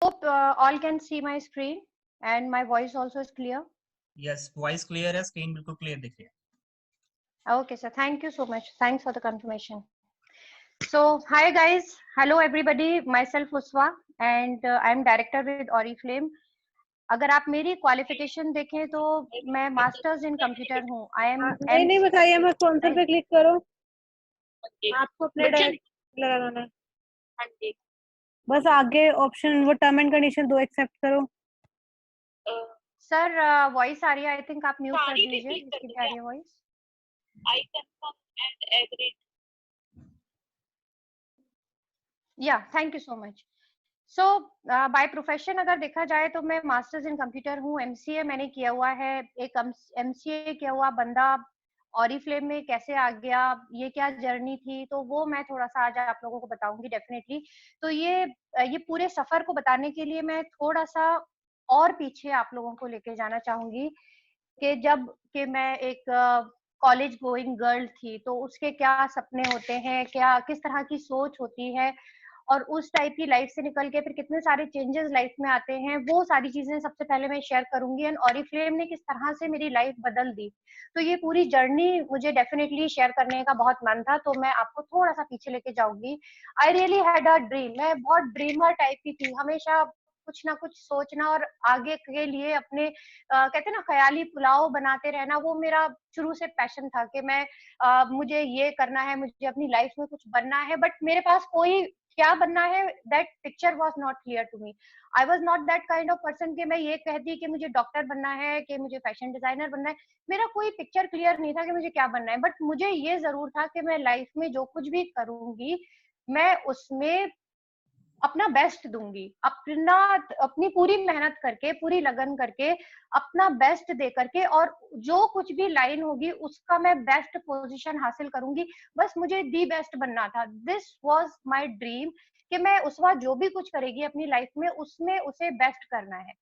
Hope all can see my screen and my voice also is clear. Yes, voice clear है, screen बिल्कुल clear दिख रही है. Okay, sir. Thank you so much. Thanks for the confirmation. So, hi guys. Hello everybody. Myself Uswa and I'm director with Oriflame. अगर आप मेरी qualification देखें तो मैं मास्टर्स इन कंप्यूटर हूँ. आई एम नहीं बताइए, मैं स्पॉन्सर पे क्लिक करो. आपको अपने डायरेक्ट लगाना है. हाँ जी. बस आगे ऑप्शन वो टर्म एंड कंडीशन दो एक्सेप्ट करो. सर वॉइस आ रही है. आई थिंक आप म्यूट कर दीजिए. इसकी भी आ रही है voice. I confirm and agree. Yeah thank you so much. So by profession अगर देखा जाए तो मैं मास्टर्स इन कंप्यूटर हूँ. एमसीए मैंने किया हुआ है. एक एमसीए किया हुआ बंदा ऑरिफ्लेम में कैसे आ गया, ये क्या जर्नी थी, तो वो मैं थोड़ा सा आज आप लोगों को बताऊंगी डेफिनेटली. तो ये पूरे सफर को बताने के लिए मैं थोड़ा सा और पीछे आप लोगों को लेके जाना चाहूंगी कि जब कि मैं एक कॉलेज गोइंग गर्ल थी तो उसके क्या सपने होते हैं, क्या किस तरह की सोच होती है, और उस टाइप की लाइफ से निकल के फिर कितने सारे चेंजेस लाइफ में आते हैं. वो सारी चीजें सबसे पहले मैं शेयर करूंगी एंड ऑरिफ्लेम ने किस तरह से मेरी लाइफ बदल दी. तो ये पूरी जर्नी मुझे डेफिनेटली शेयर करने का बहुत मन था, तो मैं आपको थोड़ा सा पीछे लेके जाऊंगी. I really had a dream. मैं बहुत ड्रीमर टाइप की थी. हमेशा कुछ ना कुछ सोचना और आगे के लिए अपने कहते ना ख्याली पुलाव बनाते रहना, वो मेरा शुरू से पैशन था कि मैं मुझे ये करना है, मुझे अपनी लाइफ में कुछ बनना है. बट मेरे पास कोई क्या बनना है, that picture was not clear to me. I was not that kind of person कि मैं ये कहती कि मुझे डॉक्टर बनना है, कि मुझे फैशन डिजाइनर बनना है. मेरा कोई पिक्चर क्लियर नहीं था कि मुझे क्या बनना है. बट मुझे ये जरूर था कि मैं लाइफ में जो कुछ भी करूंगी मैं उसमें अपना बेस्ट दूंगी, अपनी पूरी मेहनत करके, पूरी लगन करके, अपना बेस्ट दे करके, और जो कुछ भी लाइन होगी उसका मैं बेस्ट पोजीशन हासिल करूंगी. बस मुझे दी बेस्ट बनना था. दिस वाज माय ड्रीम कि मैं उस वक्त जो भी कुछ करेगी अपनी लाइफ में उसमें उसे बेस्ट करना है.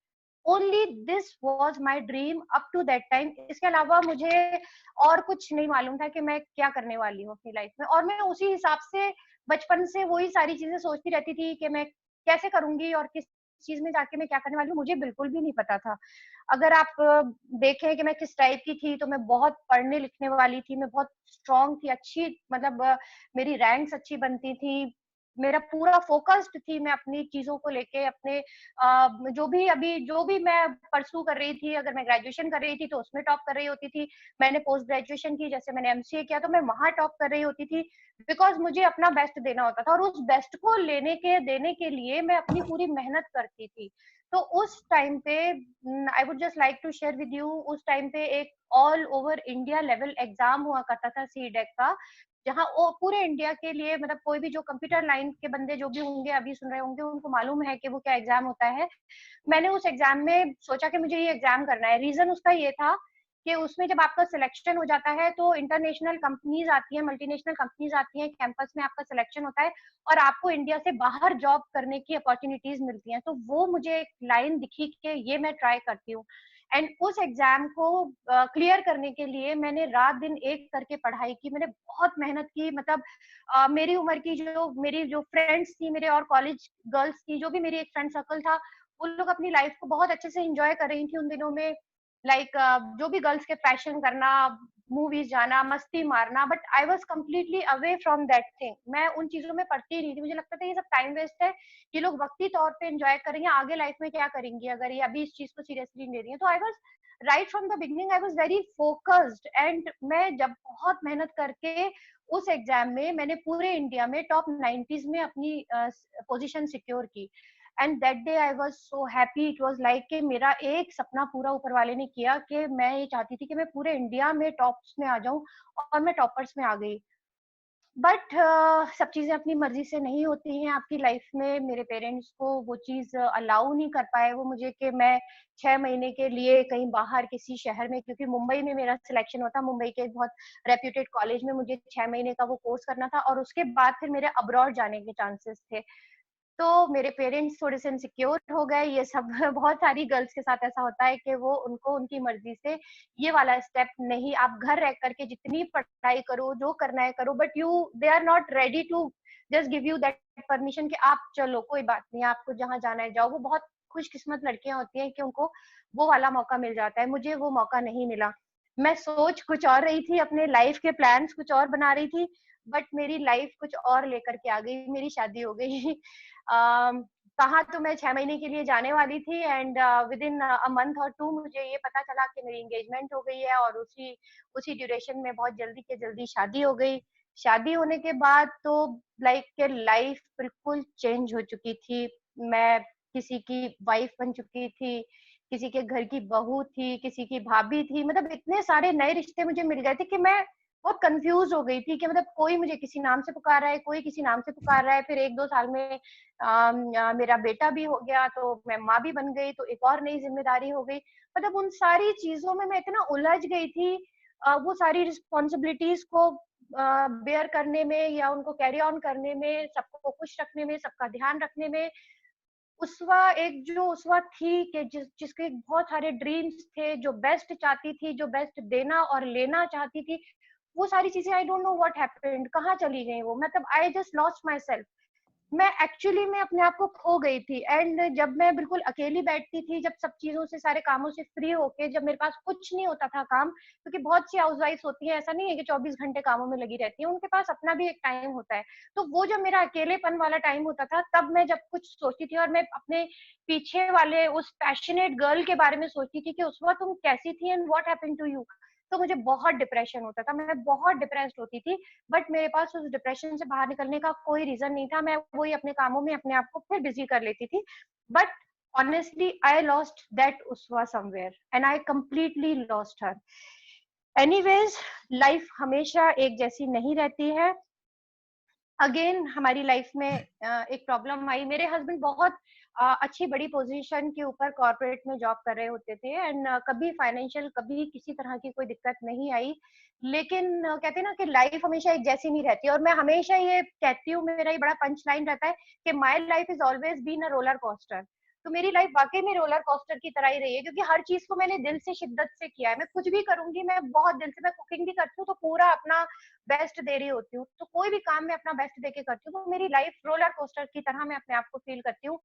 Only this was my dream up to that time. इसके अलावा मुझे और कुछ नहीं मालूम था कि मैं क्या करने वाली हूँ अपनी लाइफ में. और मैं उसी हिसाब से बचपन से वही सारी चीजें सोचती रहती थी कि मैं कैसे करूंगी और किस चीज में जाके मैं क्या करने वाली हूँ, मुझे बिल्कुल भी नहीं पता था. अगर आप देखें कि मैं किस टाइप की थी, तो मैं बहुत पढ़ने लिखने वाली थी. मैं बहुत स्ट्रांग थी, अच्छी मतलब मेरी रैंक्स अच्छी बनती थी. मेरा पूरा फोकस्ड थी मैं अपनी चीजों को लेके. अपने जो भी मैं परसू कर रही थी, अगर मैं ग्रेजुएशन कर रही थी तो उसमें टॉप कर रही होती थी. मैंने पोस्ट ग्रेजुएशन की, जैसे मैंने एमसीए किया, तो मैं वहां टॉप कर रही होती थी. बिकॉज मुझे अपना बेस्ट देना होता था, और उस बेस्ट को देने के लिए मैं अपनी पूरी मेहनत करती थी. तो उस टाइम पे I would just like to share with you, उस टाइम पे एक all over India level exam हुआ करता था सीडेक का, जहाँ वो पूरे इंडिया के लिए, मतलब कोई भी जो कंप्यूटर लाइन के बंदे जो भी होंगे अभी सुन रहे होंगे उनको मालूम है कि वो क्या एग्जाम होता है. मैंने उस एग्जाम में सोचा कि मुझे ये एग्जाम करना है. रीजन उसका ये था कि उसमें जब आपका सिलेक्शन हो जाता है तो इंटरनेशनल कंपनीज आती है, मल्टीनेशनल कंपनीज आती हैं, कैंपस में आपका सिलेक्शन होता है और आपको इंडिया से बाहर जॉब करने की अपॉर्चुनिटीज मिलती हैं. तो वो मुझे एक लाइन दिखी कि ये मैं ट्राई करती हूँ. एंड उस एग्जाम को क्लियर करने के लिए मैंने रात दिन एक करके पढ़ाई की. मैंने बहुत मेहनत की. मतलब मेरी उम्र की मेरी जो फ्रेंड्स थी, मेरे और कॉलेज गर्ल्स थी, जो भी मेरी एक फ्रेंड सर्कल था, उन लोग अपनी लाइफ को बहुत अच्छे से एंजॉय कर रही थी उन दिनों में. लाइक जो भी गर्ल्स के फैशन करना, मूवीज जाना, मस्ती मारना. But I was completely away from that thing. मैं उन चीजों में पढ़ती नहीं थी. मुझे लगता था ये सब टाइम वेस्ट है, ये लोग वक्ती तौर पे एंजॉय करेंगे, आगे लाइफ में क्या करेंगी अगर ये अभी इस चीज को सीरियसली ले रही है. तो I was right from the beginning I was very focused. And मैं जब बहुत मेहनत करके उस एग्जाम में मैंने पूरे इंडिया में टॉप 90s में अपनी पोजीशन सिक्योर की. And that day I was so happy. It was like कि मेरा एक सपना पूरा ऊपर वाले ने किया कि मैं ये चाहती थी कि मैं पूरे इंडिया में टॉप्स में आ जाऊं, और मैं टॉपर्स में आ गई. बट सब चीजें अपनी मर्जी से नहीं होती हैं आपकी लाइफ में. मेरे पेरेंट्स को वो चीज अलाउ नहीं कर पाए वो मुझे कि मैं 6 महीने के लिए कहीं बाहर किसी शहर में, क्योंकि मुंबई में मेरा सिलेक्शन होता, मुंबई के बहुत रेप्यूटेड कॉलेज में मुझे 6 महीने का वो कोर्स करना था, और उसके बाद फिर मेरे अब्रॉड जाने के चांसेस थे. तो मेरे पेरेंट्स थोड़े से इनसिक्योर हो गए. ये सब बहुत सारी गर्ल्स के साथ ऐसा होता है कि वो उनको उनकी मर्जी से ये वाला स्टेप नहीं, आप घर रह करके जितनी पढ़ाई करो, जो करना है करो, but they are not ready to just give you that permission कि आप चलो, कोई बात नहीं, आपको जहाँ जाना है जाओ। वो बहुत खुशकिस्मत लड़कियां होती हैं कि उनको वो वाला मौका मिल जाता है। मुझे वो मौका नहीं मिला। मैं सोच कुछ और रही थी, अपने लाइफ के प्लान्स कुछ और बना रही थी, बट मेरी लाइफ कुछ और लेकर के आ गई, मेरी शादी हो गई। कहाँ तो मैं 6 महीने के लिए जाने वाली थी, and with in a month और 2 मुझे ये पता चला कि मेरी एंगेजमेंट हो गई है, और उसी ड्यूरेशन में बहुत जल्दी के जल्दी शादी हो गई। शादी होने के बाद तो लाइफ बिल्कुल चेंज हो चुकी थी। मैं किसी की वाइफ बन चुकी थी, किसी के घर की बहू थी, किसी की भाभी थी, मतलब इतने सारे नए रिश्ते मुझे मिल गए थे कि मैं बहुत कंफ्यूज हो गई थी कि मतलब कोई मुझे किसी नाम से पुकार रहा है, कोई किसी नाम से पुकार रहा है। फिर 1-2 साल में मेरा बेटा भी हो गया, तो मैं माँ भी बन गई, तो एक और नई जिम्मेदारी हो गई। मतलब उन सारी चीजों में मैं इतना उलझ गई थी, वो सारी रिस्पॉन्सिबिलिटीज को बेयर करने में या उनको कैरी ऑन करने में, सबको खुश रखने में, सबका ध्यान रखने में। उसवा थी कि जिसके बहुत सारे ड्रीम्स थे, जो बेस्ट चाहती थी, जो बेस्ट देना और लेना चाहती थी, वो सारी चीजें I don't know what happened, कहाँ चली गई वो। मतलब I just lost my self. मैं एक्चुअली में अपने आप को खो गई थी। एंड जब मैं बिल्कुल अकेली बैठती थी, जब सब चीजों से, सारे कामों से फ्री होके, जब मेरे पास कुछ नहीं होता था काम, क्योंकि बहुत सी हाउसवाइफ होती हैं, ऐसा नहीं है कि 24 घंटे कामों में लगी रहती है, उनके पास अपना भी एक टाइम होता है। तो वो जब मेरा अकेलेपन वाला टाइम होता था, तब मैं जब कुछ सोचती थी और मैं अपने पीछे वाले उस पैशनेट गर्ल के बारे में सोचती थी कि उस वक्त तुम कैसी थी and what happened to you, तो मुझे बहुत डिप्रेशन होता था, मैं बहुत डिप्रेस्ड होती थी। बट मेरे पास उस डिप्रेशन से बाहर निकलने का कोई रीजन नहीं था। मैं वही अपने कामों में अपने आप को फिर बिजी कर लेती थी। But honestly I lost that uswa somewhere and I completely lost her. Anyways, life हमेशा एक जैसी नहीं रहती है। अगेन हमारी लाइफ में एक प्रॉब्लम आई। मेरे हस्बैंड बहुत अच्छी बड़ी पोजीशन के ऊपर कॉर्पोरेट में जॉब कर रहे होते थे, एंड कभी फाइनेंशियल, कभी किसी तरह की कोई दिक्कत नहीं आई। लेकिन कहते हैं ना कि लाइफ हमेशा एक जैसी नहीं रहती, और मैं हमेशा ये कहती हूँ, मेरा ये बड़ा पंच लाइन रहता है कि my life is always been a roller coaster. तो मेरी लाइफ वाकई में रोलर कोस्टर की तरह ही रही है, क्योंकि हर चीज को मैंने दिल से, शिद्दत से किया है। मैं कुछ भी करूंगी, मैं बहुत दिल से, मैं कुकिंग भी करती हूँ तो पूरा अपना बेस्ट दे रही होती हूँ, तो कोई भी काम मैं अपना बेस्ट देके करती हूँ। तो मेरी लाइफ रोलर कोस्टर की तरह मैं अपने आप को फील करती हूँ।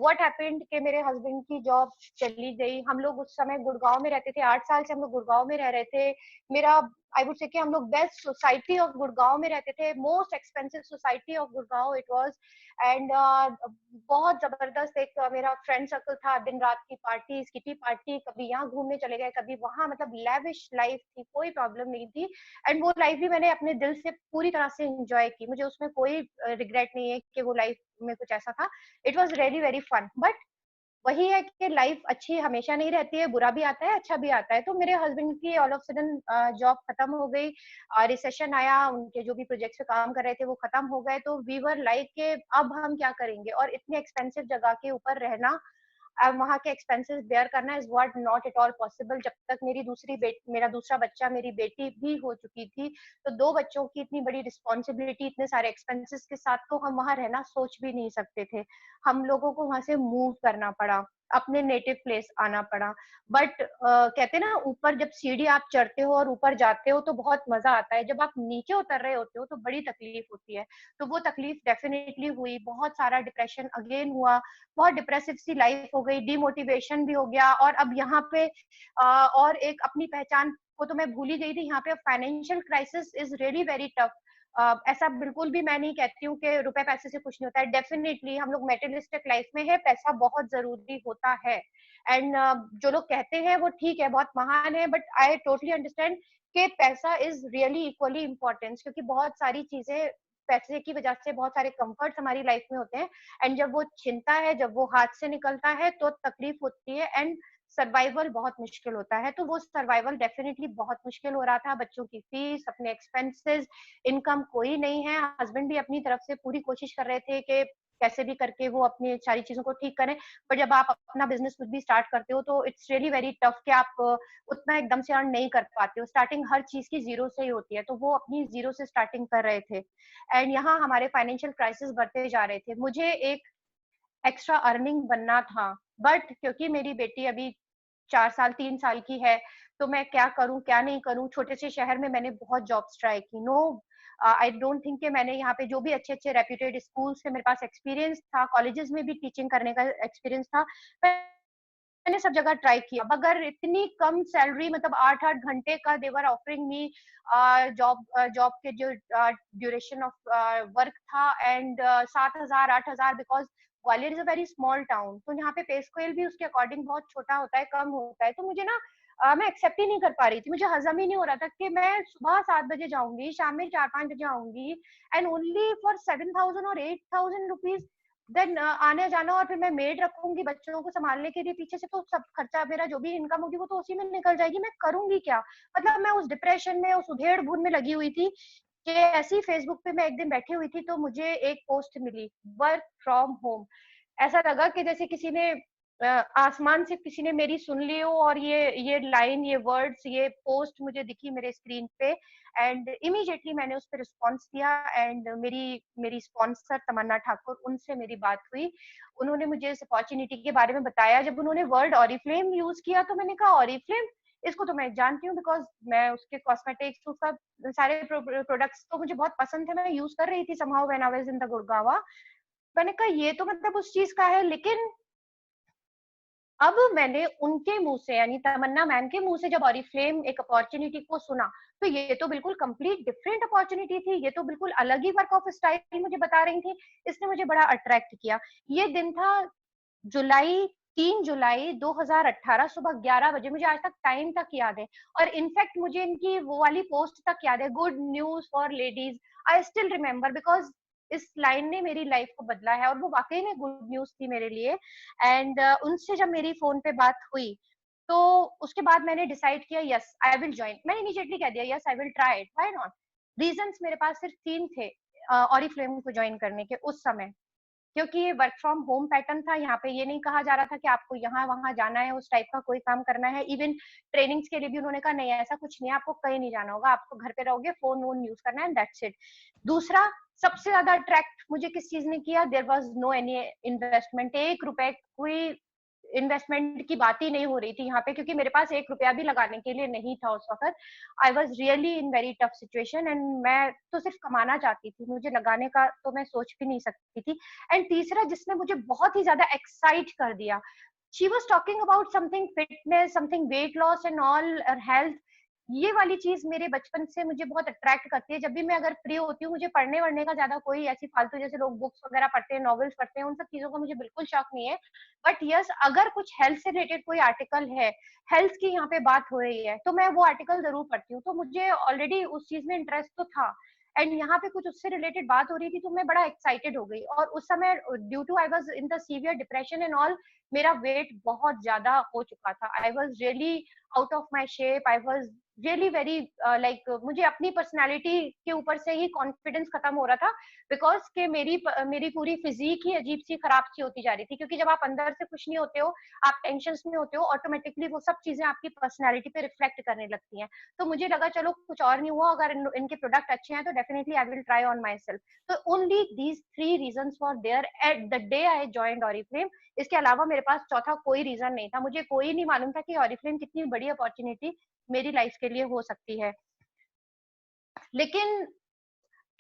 व्हाट हैपेंड कि मेरे हस्बैंड की जॉब चली गई। हम लोग उस समय गुड़गांव में रहते थे, 8 साल से हम लोग गुड़गांव में रह रहे थे। मेरा आई वुड से कि हम लोग बेस्ट सोसाइटी ऑफ गुड़गांव में रहते थे, most expensive society of Gurgaon it was. And बहुत जबरदस्त एक मेरा फ्रेंड सर्कल था, दिन रात की पार्टी, किटी पार्टी, कभी यहाँ घूमने चले गए, कभी वहां, मतलब लेविश लाइफ थी, कोई प्रॉब्लम नहीं थी। एंड वो लाइफ भी मैंने अपने दिल से पूरी तरह से एंजॉय की, मुझे उसमें कोई रिग्रेट नहीं है कि वो लाइफ में कुछ ऐसा था। It was really very fun. But वही है कि लाइफ अच्छी हमेशा नहीं रहती है, बुरा भी आता है, अच्छा भी आता है। तो मेरे हस्बैंड की ऑल ऑफ सडन जॉब खत्म हो गई, रिसेशन आया, उनके जो भी प्रोजेक्ट्स पे काम कर रहे थे वो खत्म हो गए। तो वी वर लाइक के अब हम क्या करेंगे, और इतने एक्सपेंसिव जगह के ऊपर रहना, अब वहाँ के एक्सपेंसेस बेयर करना is what not at all possible. जब तक मेरा दूसरा बच्चा, मेरी बेटी भी हो चुकी थी, तो 2 बच्चों की इतनी बड़ी रिस्पॉन्सिबिलिटी, इतने सारे एक्सपेंसेस के साथ तो हम वहाँ रहना सोच भी नहीं सकते थे। हम लोगों को वहां से मूव करना पड़ा, अपने नेटिव प्लेस आना पड़ा। बट कहते ना, ऊपर जब सीढ़ी आप चढ़ते हो और ऊपर जाते हो तो बहुत मजा आता है, जब आप नीचे उतर रहे होते हो तो बड़ी तकलीफ होती है। तो वो तकलीफ डेफिनेटली हुई, बहुत सारा डिप्रेशन अगेन हुआ, बहुत डिप्रेसिव सी लाइफ हो गई, डिमोटिवेशन भी हो गया। और अब यहाँ पे और एक अपनी पहचान को तो मैं भूल ही गई थी। यहाँ पे financial crisis is really very tough. ऐसा बिल्कुल भी मैं नहीं कहती हूँ कि रुपए पैसे से कुछ नहीं होता है, डेफिनेटली हम लोग मेटेरियलिस्टिक लाइफ में है, पैसा बहुत जरूरी होता है। एंड जो लोग कहते हैं वो ठीक है, बहुत महान है, बट आई टोटली अंडरस्टैंड कि पैसा इज रियली इक्वली इम्पोर्टेंट, क्योंकि बहुत सारी चीजें पैसे की वजह से, बहुत सारे कंफर्ट्स हमारी लाइफ में होते हैं, एंड जब वो छिनता है, जब वो हाथ से निकलता है तो तकलीफ होती है, एंड सर्वाइवल बहुत मुश्किल होता है। तो वो सर्वाइवल डेफिनेटली बहुत मुश्किल हो रहा था, बच्चों की फीस, अपने एक्सपेंसेस, इनकम कोई नहीं है। हस्बैंड भी अपनी तरफ से पूरी कोशिश कर रहे थे कि कैसे भी करके वो अपनी सारी चीजों को ठीक करें। पर जब आप अपना बिजनेस कुछ भी स्टार्ट करते हो तो इट्स रियली वेरी टफ कि आप उतना एकदम से अर्न नहीं कर पाते हो। स्टार्टिंग हर चीज की जीरो से ही होती है, तो वो अपनी जीरो से स्टार्टिंग कर रहे थे। एंड यहाँ हमारे फाइनेंशियल क्राइसिस बढ़ते जा रहे थे। मुझे एक एक्स्ट्रा अर्निंग बनना था, बट क्योंकि मेरी बेटी अभी 3 साल की है, तो मैं क्या करूं क्या नहीं करूं। छोटे से शहर में मैंने बहुत जॉब्स ट्राई की, नो आई डोंट थिंक कि मैंने यहाँ पे जो भी अच्छे अच्छे रेप्यूटेड स्कूल से मेरे पास एक्सपीरियंस था, कॉलेजेस में भी टीचिंग करने का एक्सपीरियंस था, मैंने सब जगह ट्राई किया, मगर इतनी कम सैलरी, मतलब 8-8 घंटे का देवर ऑफरिंग मी जॉब के जो ड्यूरेशन ऑफ वर्क था, and 7,000-8,000, because Gwalior is a very small town, तो यहाँ पे पे स्केल भी उसके अकॉर्डिंग बहुत छोटा होता है, कम होता है, तो मुझे ना मैं एक्सेप्ट ही नहीं कर पा रही थी, मुझे हजम ही नहीं हो रहा था कि मैं सुबह 7 बजे जाऊंगी, शाम में 4-5 बजे आऊंगी, एंड ओनली फॉर 7,000 और 8,000 रुपीज, देन आने जाना, और फिर मैं मेड रखूंगी बच्चों को संभालने के लिए पीछे से, तो सब खर्चा मेरा जो भी इनकम होगी वो तो उसी में निकल जाएगी, मैं करूंगी क्या? मतलब मैं उस डिप्रेशन में, उस उधेड़ बुन में लगी हुई थी कि ऐसी फेसबुक पे मैं एक दिन बैठी हुई थी, तो मुझे एक पोस्ट मिली, वर्क फ्रॉम होम। ऐसा लगा कि जैसे किसी ने आसमान से किसी ने मेरी सुन ली हो, और ये लाइन, ये वर्ड्स, ये पोस्ट मुझे दिखी मेरे स्क्रीन पे, एंड इमीडिएटली मैंने उस पर रिस्पॉन्स दिया, एंड मेरी स्पॉन्सर तमन्ना ठाकुर, उनसे मेरी बात हुई, उन्होंने मुझे इस अपॉर्चुनिटी के बारे में बताया। जब उन्होंने वर्ड ऑरिफ्लेम यूज किया तो मैंने कहा ऑरिफ्लेम, इसको तो मैं जानती हूँ, बिकॉज मैं उसके कॉस्मेटिक्स, उसका सारे प्रोडक्ट्स तो मुझे बहुत पसंद थे, मैं यूज कर रही थी somehow when I was in the Gurgaon. मैंने कहा ये तो मतलब उस चीज का है, लेकिन अब मैंने उनके मुंह से, यानी तमन्ना मैम के मुंह से, जब ऑरिफ्लेम एक अपॉर्चुनिटी को सुना, तो ये तो बिल्कुल कंप्लीट डिफरेंट अपॉर्चुनिटी थी, ये तो बिल्कुल अलग ही वर्क ऑफ स्टाइल मुझे बता रही थी, इसने मुझे बड़ा अट्रैक्ट किया। ये दिन था जुलाई 3 जुलाई 2018, सुबह 11 बजे, मुझे आज तक टाइम तक याद है, और इनफैक्ट मुझे इनकी वो वाली पोस्ट तक याद है, good news for ladies, I still remember, because इस लाइन ने मेरी लाइफ को बदला है, और वो वाकई में गुड न्यूज थी मेरे लिए। एंड उनसे जब मेरी फोन पे बात हुई, तो उसके बाद मैंने डिसाइड किया, यस आई विल ज्वाइन, मैंने इमीडिएटली कह दिया yes I will try it, why not. Reasons मेरे पास सिर्फ 3 थे ऑरिफ्लेम को ज्वाइन करने के उस समय, क्योंकि ये वर्क फ्रॉम होम पैटर्न था, यहाँ पे ये नहीं कहा जा रहा था कि आपको यहाँ वहां जाना है, उस टाइप का कोई काम करना है। इवन ट्रेनिंग्स के लिए भी उन्होंने कहा नहीं, ऐसा कुछ नहीं है, आपको कहीं नहीं जाना होगा, आपको घर पे रहोगे, फोन वोन यूज करना है, दैट्स इट। दूसरा, सबसे ज्यादा अट्रैक्ट मुझे किस चीज ने किया, there was no any investment, 1 रुपए कोई इन्वेस्टमेंट की बात ही नहीं हो रही थी यहाँ पे, क्योंकि मेरे पास 1 रुपया भी लगाने के लिए नहीं था उस वक्त। I was really in very tough situation, and मैं तो सिर्फ कमाना चाहती थी, मुझे लगाने का तो मैं सोच भी नहीं सकती थी। एंड तीसरा, जिसने मुझे बहुत ही ज्यादा एक्साइट कर दिया, she was talking about something fitness, something weight loss and all, health. ये वाली चीज मेरे बचपन से मुझे बहुत अट्रैक्ट करती है। जब भी मैं अगर फ्री होती हूँ, मुझे पढ़ने वढ़ने का ज्यादा कोई ऐसी फालतू, जैसे लोग बुक्स वगैरह पढ़ते हैं, नॉवेल्स पढ़ते हैं, उन सब चीजों का मुझे बिल्कुल शौक नहीं है। बट यस, अगर कुछ हेल्थ से रिलेटेड कोई आर्टिकल है, हेल्थ की यहाँ पे बात हो रही है, तो मैं वो आर्टिकल जरूर पढ़ती हूँ। तो मुझे ऑलरेडी उस चीज में इंटरेस्ट तो था, एंड यहाँ पे कुछ उससे रिलेटेड बात हो रही थी, तो मैं बड़ा एक्साइटेड हो गई। और उस समय due to I was in the severe depression and all, मेरा वेट बहुत ज्यादा हो चुका था, I was really out of my shape, I was really very like, मुझे अपनी पर्सनालिटी के ऊपर से ही कॉन्फिडेंस खत्म हो रहा था, बिकॉज के मेरी पूरी फिजिक ही अजीब सी, खराब सी होती जा रही थी। क्योंकि जब आप अंदर से खुश नहीं होते हो, आप टेंशन में होते हो, ऑटोमेटिकली वो सब चीजें आपकी पर्सनैलिटी पे रिफ्लेक्ट करने लगती हैं। तो मुझे लगा चलो कुछ और नहीं हुआ, अगर इनके प्रोडक्ट अच्छे हैं तो definitely I will try on my self. तो only these 3 reason for there at the day I joined Oriflame. इसके अलावा मेरे पास चौथा कोई रीजन नहीं था, मुझे कोई नहीं मालूम था कि ऑरिफ्लेम कितनी बड़ी अपॉर्चुनिटी मेरी लाइफ के लिए हो सकती है। लेकिन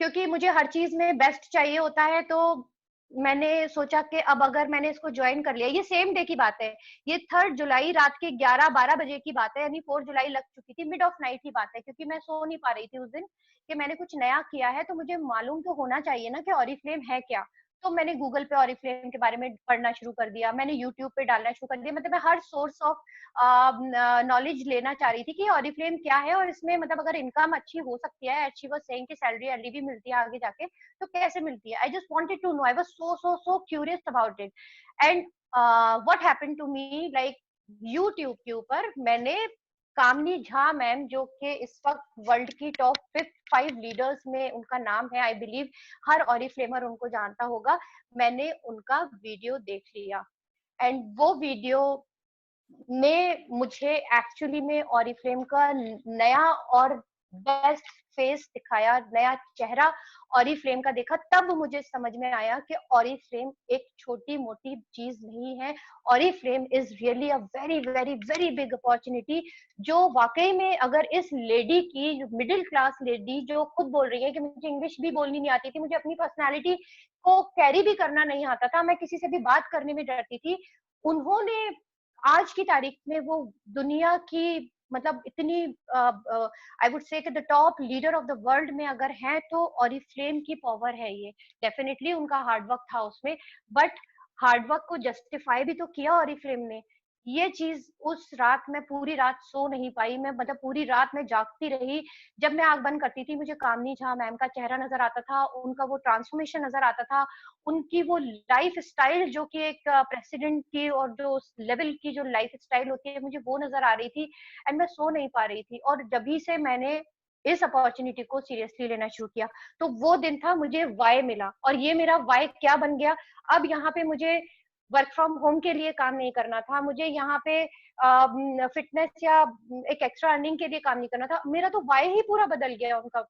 क्योंकि मुझे हर चीज में बेस्ट चाहिए होता है, तो मैंने सोचा कि अब अगर मैंने इसको ज्वाइन कर लिया, ये सेम डे की बात है, ये 3 जुलाई रात के 11-12 बजे की बात है, यानी 4 जुलाई लग चुकी थी, मिड ऑफ नाइट की बात है, क्योंकि मैं सो नहीं पा रही थी उस दिन कि मैंने कुछ नया किया है, तो मुझे मालूम तो होना चाहिए ना कि ऑरिफ्लेम है क्या। तो मैंने गूगल पे ऑरिफ्लेम के बारे में पढ़ना शुरू कर दिया, मैंने यूट्यूब पे डालना शुरू कर दिया, मतलब मैं हर सोर्स ऑफ नॉलेज लेना चाह रही थी कि ऑरिफ्लेम क्या है, और इसमें मतलब अगर इनकम अच्छी हो सकती है, शी वाज सेइंग कि सैलरी अर्ली भी मिलती है आगे जाके, तो कैसे मिलती है। I just wanted to know, I was so curious about it. And what happened to me, like YouTube के ऊपर मैंने कामनी झा मैम, जो कि इस वक्त वर्ल्ड की टॉप 5 लीडर्स में उनका नाम है, आई बिलीव हर ऑरिफ्लेमर उनको जानता होगा, मैंने उनका वीडियो देख लिया। एंड वो वीडियो में मुझे एक्चुअली में ऑरिफ्लेम का नया और बेस्ट फेस दिखाया, नया चेहरा ऑरिफ्लेम का देखा, तब मुझे समझ में आया कि ऑरिफ्लेम एक छोटी मोटी चीज नहीं है। Oriflame is really a very very very big opportunity, जो वाकई में अगर इस लेडी की, मिडिल क्लास लेडी जो खुद बोल रही है कि मुझे इंग्लिश भी बोलनी नहीं आती थी, मुझे अपनी पर्सनैलिटी को कैरी भी करना नहीं आता था, मैं किसी से भी बात करने में डरती थी, उन्होंने आज की तारीख में वो दुनिया की मतलब इतनी आई वुड से the top leader of the world में अगर हैं तो ऑरिफ्लेम की पावर है ये। डेफिनेटली उनका हार्डवर्क था उसमें, बट हार्डवर्क को जस्टिफाई भी तो किया ऑरिफ्लेम ने। ये चीज उस रात मैं पूरी रात सो नहीं पाई, मैं मतलब पूरी रात मैं जागती रही। जब मैं आंख बंद करती थी मुझे कामनी झा मैम का चेहरा नजर आता था, उनका वो ट्रांसफॉर्मेशन नजर आता था, उनकी वो लाइफ स्टाइल जो कि एक प्रेसिडेंट की और जो लेवल की जो लाइफ स्टाइल होती है, मुझे वो नजर आ रही थी एंड मैं सो नहीं पा रही थी। और जभी से मैंने इस अपॉर्चुनिटी को सीरियसली लेना शुरू किया, तो वो दिन था मुझे वाई मिला। और ये मेरा वाई क्या बन गया, अब यहाँ पे मुझे वर्क फ्रॉम होम के लिए काम नहीं करना था, मुझे यहाँ पे फिटनेस या एक एक्स्ट्रा अर्निंग के लिए काम नहीं करना था, मेरा तो वाई ही पूरा बदल गया उनका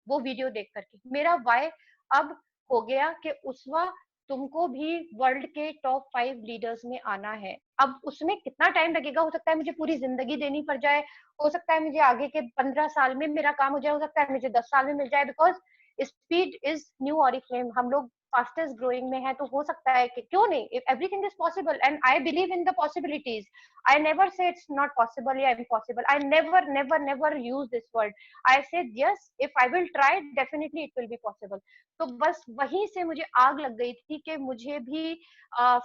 वो वीडियो देख करके। मेरा वाई अब हो गया कि उसवा तुमको भी वर्ल्ड के टॉप 5 लीडर्स में आना है। अब उसमें कितना टाइम लगेगा, हो सकता है मुझे पूरी जिंदगी देनी पड़ जाए, हो सकता है मुझे आगे के 15 साल में मेरा काम हो जाए, हो सकता है मुझे 10 साल में मिल जाए, because speed is new Oriflame, हम लोग फास्टेस्ट ग्रोइंग में है, तो हो सकता है कि क्यों नहीं, if everything is possible and I believe in the possibilities. I never say it's not possible या impossible. I never use this word. I said yes, if I will try, definitely it will be possible. तो बस वहीं से मुझे आग लग गई थी कि मुझे भी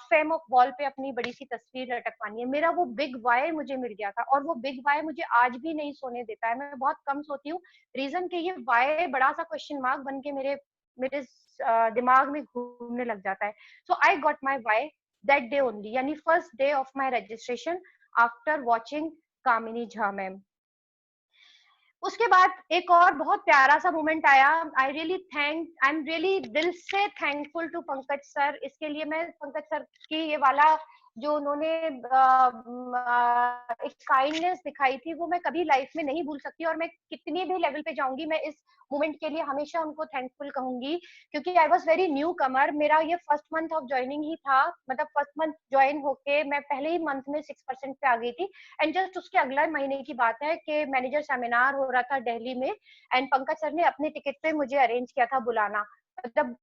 फेम ऑफ वॉल पे अपनी बड़ी सी तस्वीर लटकवानी है। मेरा वो बिग वाई मुझे मिल गया था, और वो बिग वाई मुझे आज भी नहीं सोने देता है। मैं बहुत कम सोती हूँ, रीजन कि ये वाई बड़ा सा क्वेश्चन मार्क बन के मेरे मेरे दिमाग में घूमने लग जाता है। So I got my why that day only, यानी first day of my registration after watching Kamini Jha ma'am. उसके बाद एक और बहुत प्यारा सा मोमेंट आया। आई एम रियली दिल से थैंकफुल टू पंकज सर। इसके लिए मैं पंकज सर की ये वाला जो उन्होंने एक काइंडनेस दिखाई थी, वो मैं कभी लाइफ में नहीं भूल सकती, और मैं कितनी भी लेवल पे जाऊंगी मैं इस मोमेंट के लिए हमेशा उनको थैंकफुल कहूंगी, क्योंकि आई वॉज वेरी न्यू कमर। मेरा ये फर्स्ट मंथ ऑफ ज्वाइनिंग ही था, मतलब फर्स्ट मंथ ज्वाइन होके मैं पहले ही मंथ में 6% पे आ गई थी। एंड जस्ट उसके अगले महीने की बात है कि मैनेजर सेमिनार हो रहा था दिल्ली में, एंड पंकज सर ने अपने टिकट पे मुझे अरेंज किया था बुलाना। मतलब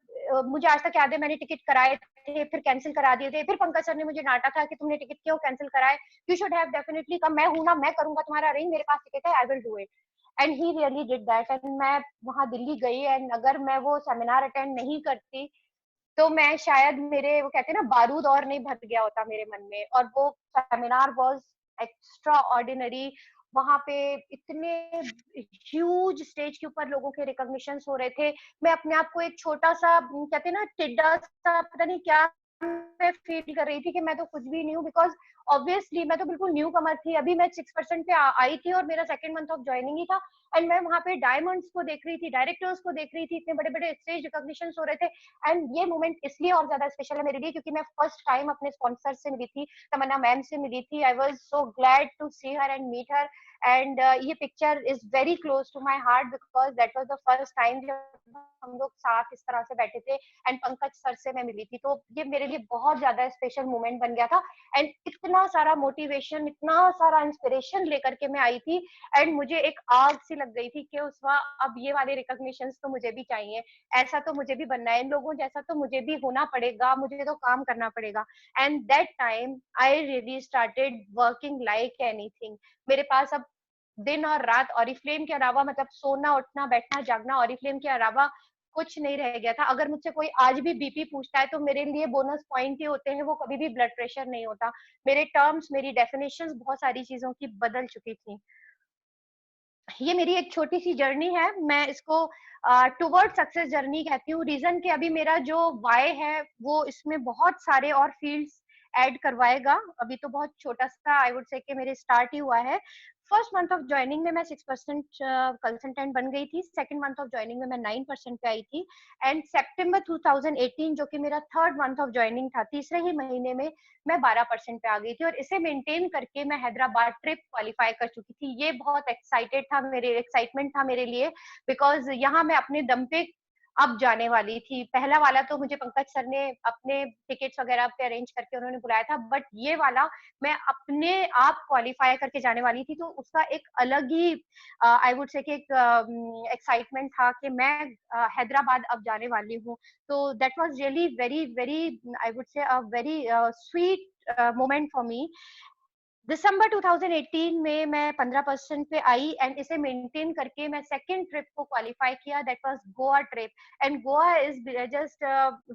मुझे आज तक याद है, मैंने टिकट कराए थे, फिर कैंसिल करा दिए थे, फिर पंकज सर ने मुझे डांटा था कि तुमने टिकट क्यों कैंसिल कराए, you should have definitely come. मैं हूं ना, मैं करूंगा तुम्हारा अरेंज, मेरे पास टिकट है, I will do it. And he really did that, and मैं वहां दिल्ली गई, एंड अगर मैं वो सेमिनार अटेंड नहीं करती तो मैं शायद, मेरे वो कहते हैं ना, बारूद और नहीं भर गया होता मेरे मन में। और वो सेमिनार वाज एक्स्ट्रा ऑर्डिनरी। वहां पे इतने ह्यूज स्टेज के ऊपर लोगों के रिकॉग्निशन हो रहे थे, मैं अपने आप को एक छोटा सा, कहते हैं ना, टिड्डा सा, पता नहीं क्या मैं फील कर रही थी कि मैं तो कुछ भी नहीं हूँ, बिकॉज ऑब्वियसली मैं तो बिल्कुल न्यू कमर थी, अभी मैं 6% पे आई थी, और मेरा सेकंड मंथ ऑफ ज्वाइनिंग ही था। एंड मैं वहां पे डायमंड्स को देख रही थी, डायरेक्टर्स को देख रही थी, इतने बड़े बड़े स्टेज रिकॉग्निशन हो रहे थे। एंड ये मोमेंट इसलिए और ज्यादा स्पेशल है मेरे लिए क्योंकि मैं फर्स्ट टाइम अपने स्पॉन्सर से मिली थी, तमन्ना मैम से मिली थी। I was so glad to see her and meet her, and ये picture is very close to my heart, because that was the first time जब हम लोग साथ इस तरह से बैठे थे एंड पंकज सर से मैं मिली थी। तो ये मेरे लिए बहुत ज्यादा स्पेशल मोमेंट बन गया था, एंड इतना सारा मोटिवेशन, इतना सारा इंस्पिरेशन लेकर के मैं आई थी, एंड मुझे एक आग सी लग गई थी कि उस वक्त अब ये वाले रिकॉग्निशन तो मुझे भी चाहिए, ऐसा तो मुझे भी बनना है, इन लोगों जैसा तो मुझे भी होना पड़ेगा, मुझे तो काम करना पड़ेगा। And that time I really started working like anything. मेरे पास अब दिन और रात ऑरिफ्लेम के अलावा, मतलब सोना उठना बैठना जागना ऑरिफ्लेम के अलावा कुछ नहीं रह गया था। अगर मुझसे कोई आज भी बीपी पूछता है तो मेरे लिए बोनस पॉइंट ही होते हैं, वो कभी भी ब्लड प्रेशर नहीं होता। मेरे टर्म्स, मेरी डेफिनेशंस बहुत सारी चीजों की बदल चुकी थी। ये मेरी एक छोटी सी जर्नी है, मैं इसको टुवर्ड सक्सेस जर्नी कहती हूँ। रीजन कि अभी मेरा जो वाई है वो इसमें बहुत सारे और फील्ड्स ऐड करवाएगा। अभी तो बहुत छोटा सा, आई वुड से कि मेरे स्टार्ट ही हुआ है। फर्स्ट मंथ ऑफ ज्वाइनिंग में मैं 6% कंसल्टेंट बन गई थी, सेकंड मंथ ऑफ ज्वाइनिंग में मैं 9% पे आई थी, एंड सितंबर 2018 जो कि मेरा थर्ड मंथ ऑफ ज्वाइनिंग था, तीसरे ही महीने में मैं 12% पे आ गई थी, और इसे मेंटेन करके मैं हैदराबाद ट्रिप क्वालिफाई कर चुकी थी। ये बहुत एक्साइटमेंट था मेरे लिए, बिकॉज यहाँ मैं अपने दम पे अब जाने वाली थी। पहला वाला तो मुझे पंकज सर ने अपने टिकट्स वगैरह पे अरेंज करके उन्होंने बुलाया था, बट ये वाला मैं अपने आप क्वालिफाई करके जाने वाली थी, तो उसका एक अलग ही आई वुड से कि एक एक्साइटमेंट था कि मैं हैदराबाद अब जाने वाली हूँ। तो that was really very very I would say a very sweet moment for me. दिसंबर 2018 में मैं 15% पे आई, एंड इसे मेंटेन करके मैं सेकंड ट्रिप को क्वालिफाई किया, that was Goa trip. And Goa is just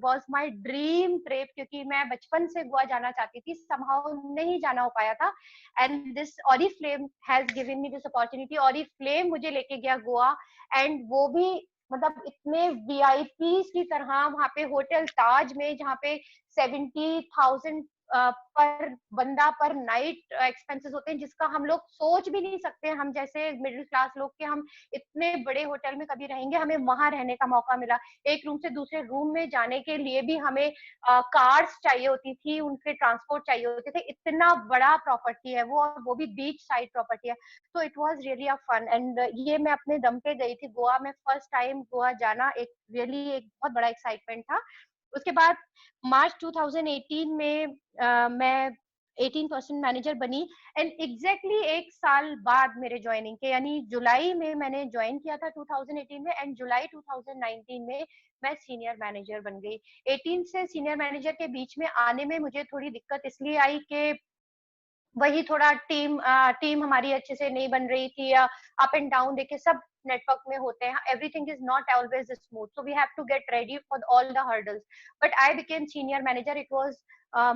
was my dream trip, क्योंकि मैं बचपन से गोवा जाना चाहती थी, समहाउ नहीं जाना हो पाया था, and this Oriflame has given me this opportunity. Oriflame मुझे लेके गया गोवा, एंड वो भी मतलब इतने वीआईपी की तरह वहां पे होटल ताज में, जहाँ पे 70,000 पर बंदा पर नाइट एक्सपेंसेस होते हैं, जिसका हम लोग सोच भी नहीं सकते, हम जैसे मिडिल क्लास लोग के हम इतने बड़े होटल में कभी रहेंगे। हमें वहां रहने का मौका मिला, एक रूम से दूसरे रूम में जाने के लिए भी हमें कार्स चाहिए होती थी, उनके ट्रांसपोर्ट चाहिए होते थे, इतना बड़ा प्रॉपर्टी है वो, और वो भी बीच साइड प्रॉपर्टी है। तो it was really a fun, and ये मैं अपने दम पे गई थी गोवा में, फर्स्ट टाइम गोवा जाना एक रियली एक बहुत बड़ा एक्साइटमेंट था। उसके बाद मार्च 2018 में मैं 18% मैनेजर बनी, एंड एग्जैक्टली एक साल बाद मेरे ज्वाइनिंग के, यानी जुलाई में मैंने ज्वाइन किया था 2018 में, एंड जुलाई 2019 में मैं सीनियर मैनेजर बन गई। 18 से सीनियर मैनेजर के बीच में आने में मुझे थोड़ी दिक्कत इसलिए आई कि वही थोड़ा टीम हमारी अच्छे से नहीं बन रही थी, या अप एंड डाउन देखिए सब नेटवर्क में होते हैं, everything is not always smooth, so we have to get ready for all the hurdles. But I became senior manager, it was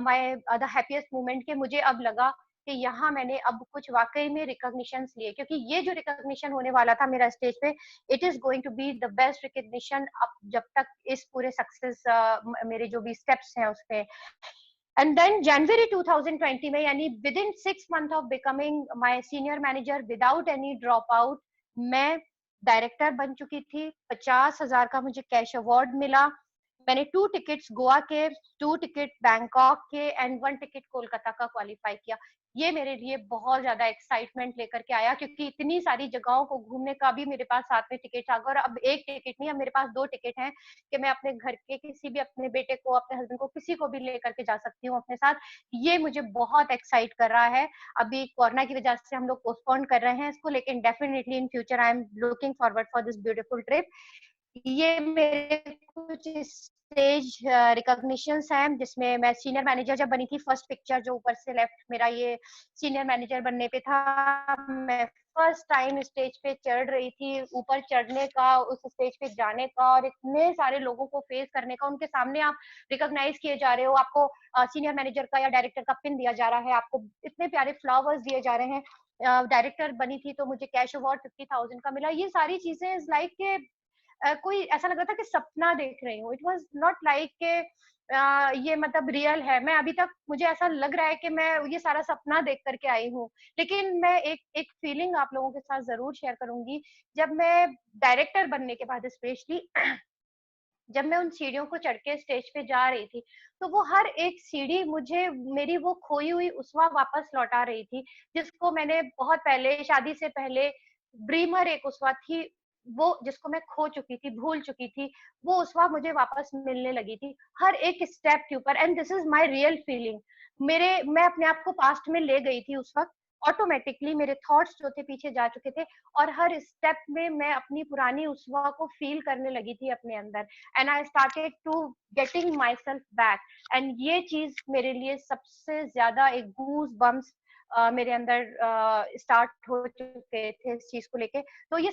my the happiest moment कि मुझे अब लगा कि यहाँ मैंने अब कुछ वाकई में रिकॉग्निशन लिए, क्योंकि ये जो रिकॉग्निशन होने वाला था मेरा स्टेज पे, it is going to be the best recognition अब जब तक इस पूरे सक्सेस मेरे जो भी स्टेप्स हैं उसपे। एंड देन जनवरी 2020 में, यानी with in 6 months of becoming my senior manager without any drop out, मैं डायरेक्टर बन चुकी थी। 50,000 का मुझे कैश अवार्ड मिला। मैंने 2 टिकट्स गोवा के, 2 टिकट बैंकॉक के, एंड 1 टिकट कोलकाता का क्वालिफाई किया। ये मेरे लिए बहुत ज्यादा एक्साइटमेंट लेकर के आया, क्योंकि इतनी सारी जगहों को घूमने का भी मेरे पास साथ में टिकट आ गया, और अब एक टिकट नहीं, अब मेरे पास 2 टिकट हैं कि मैं अपने घर के किसी भी, अपने बेटे को, अपने हस्बैंड को, किसी को भी लेकर के जा सकती हूँ अपने साथ। ये मुझे बहुत एक्साइट कर रहा है। अभी कोरोना की वजह से हम लोग पोस्टपोन कर रहे हैं इसको, लेकिन definitely in future I am looking forward for this beautiful trip. ये मेरे कुछ स्टेज रिकॉग्निशंस हैं, जिसमें मैं सीनियर मैनेजर जब बनी थी, फर्स्ट पिक्चर जो ऊपर से लेफ्ट मेरा ये सीनियर मैनेजर बनने पे था, मैं फर्स्ट टाइम स्टेज पे चढ़ रही थी, ऊपर चढ़ने का, उस स्टेज पे जाने का, और इतने सारे लोगों को फेस करने का, उनके सामने आप रिकॉग्नाइज किए जा रहे हो, आपको सीनियर मैनेजर का या डायरेक्टर का पिन दिया जा रहा है, आपको इतने प्यारे फ्लावर्स दिए जा रहे हैं। डायरेक्टर बनी थी तो मुझे कैश अवार्ड 50,000 का मिला। ये सारी चीजें इज लाइक के कोई ऐसा लग रहा था कि सपना देख रही हूँ। इट वाज नॉट लाइक के ये मतलब रियल है। मैं अभी तक, मुझे ऐसा लग रहा है कि मैं ये सारा सपना देख करके आई हूँ। लेकिन मैं एक एक फीलिंग आप लोगों के साथ जरूर शेयर करूंगी। जब मैं डायरेक्टर बनने के बाद स्पेशली जब मैं उन सीढ़ियों को चढ़ के स्टेज पे जा रही थी, तो वो हर एक सीढ़ी मुझे मेरी वो खोई हुई उसवा वापस लौटा रही थी, जिसको मैंने बहुत पहले, शादी से पहले, ड्रीमर एक उसवा थी, वो जिसको मैं खो चुकी थी, भूल चुकी थी, वो उसवा मुझे वापस मिलने लगी थी हर एक स्टेप के ऊपर। And this is my real feeling. मैं अपने आप को पास्ट में ले गई थी उस वक्त। ऑटोमेटिकली मेरे थॉट्स जो थे पीछे जा चुके थे, और हर स्टेप में मैं अपनी पुरानी उसवा को फील करने लगी थी अपने अंदर। And I started to getting myself back. And ये चीज मेरे लिए सबसे ज्यादा एक गूज बम्स मेरे अंदर स्टार्ट हो चुके थे इस चीज को लेके। तो ये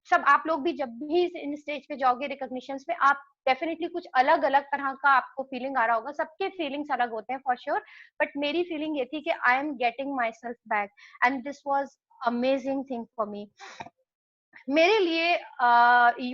सब आप लोग भी जब भी इन स्टेज पे जाओगे रिकॉग्निशंस पे, आप डेफिनेटली कुछ अलग अलग तरह का आपको फीलिंग आ रहा होगा। सबके फीलिंग्स अलग होते हैं फॉर श्योर, बट मेरी फीलिंग ये थी कि I am getting myself back, and this was amazing thing for me. मेरे लिए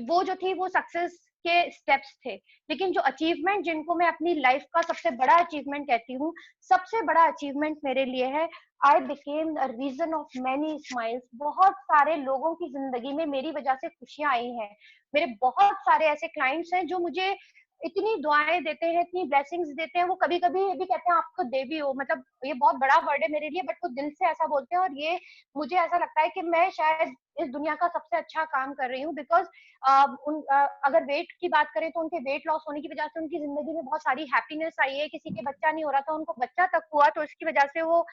वो जो थी वो सक्सेस के स्टेप्स थे, लेकिन जो अचीवमेंट जिनको मैं अपनी लाइफ का सबसे बड़ा अचीवमेंट कहती हूँ, सबसे बड़ा अचीवमेंट मेरे लिए है I became a reason of many smiles. बहुत सारे लोगों की जिंदगी में मेरी वजह से खुशियां आई हैं। मेरे बहुत सारे ऐसे क्लाइंट्स हैं जो मुझे इतनी दुआएं देते हैं, इतनी ब्लेसिंग्स देते हैं। वो कभी कभी ये भी कहते हैं आप तो देवी हो, मतलब ये बहुत बड़ा वर्ड है मेरे लिए, बट वो दिल से ऐसा बोलते हैं और ये मुझे ऐसा लगता है कि मैं शायद इस दुनिया का सबसे अच्छा काम कर रही हूँ। बिकॉज अगर वेट की बात करें तो उनके वेट लॉस होने की वजह से उनकी जिंदगी में बहुत सारी हैप्पीनेस आई है। किसी के बच्चा नहीं हो रहा था, उनको बच्चा तक हुआ, तो इसकी वजह से वो